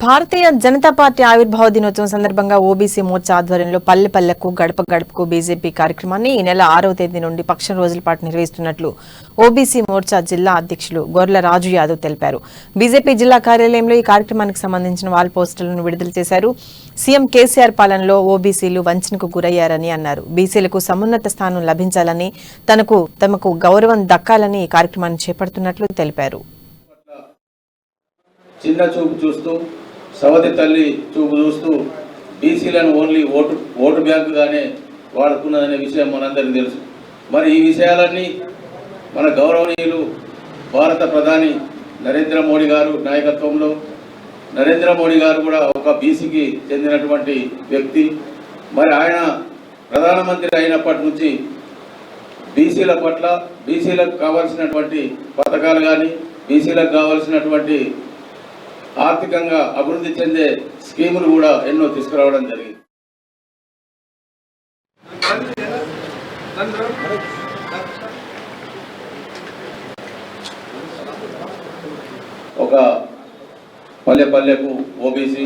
Bharatiya Janata party ఆవిర్భావ దినోత్సవం సందర్భంగా ఓబీసీ మోర్చా ఆధ్వర్యంలో పల్లె పల్లెకు గడప గడపకు బీజేపీ కార్యక్రమాన్ని ఈ నెల 6వ తేదీ నుండి పక్షం రోజుల పాటు నిర్వహిస్తున్నట్లు ఓబీసీ మోర్చా జిల్లా అధ్యక్షులు గొర్ల రాజు యాదవ్ తెలిపారు. బీజేపీ జిల్లా కార్యాలయంలో ఈ కార్యక్రమానికి సంబంధించిన వాల్ పోస్టర్లను విడుదల చేశారు. సీఎం కేసీఆర్ పాలనలో ఓబీసీలు వంచనకు గురయ్యారని అన్నారు. బీసీలకు సమున్నత స్థానం లభించాలని తమకు గౌరవం దక్కాలని ఈ కార్యక్రమాన్ని చేపడుతున్నట్లు తెలిపారు. చిన్న చూపు చూస్తూ సవతి తల్లి చూపు చూస్తూ బీసీలను ఓన్లీ ఓటు బ్యాంకుగానే వాడుతున్నదనే విషయం మనందరికీ తెలుసు. మరి ఈ విషయాలన్నీ మన గౌరవనీయులు భారత ప్రధాని నరేంద్ర మోడీ గారు నాయకత్వంలో నరేంద్ర మోడీ గారు కూడా ఒక బీసీకి చెందినటువంటి వ్యక్తి. మరి ఆయన ప్రధానమంత్రి అయినప్పటి నుంచి బీసీల పట్ల బీసీలకు కావాల్సినటువంటి పథకాలు కానీ బీసీలకు కావాల్సినటువంటి ఆర్థికంగా అభివృద్ధి చెందే స్కీములు కూడా ఎన్నో తీసుకురావడం జరిగింది. ఒక పల్లె పల్లెకు ఓబీసీ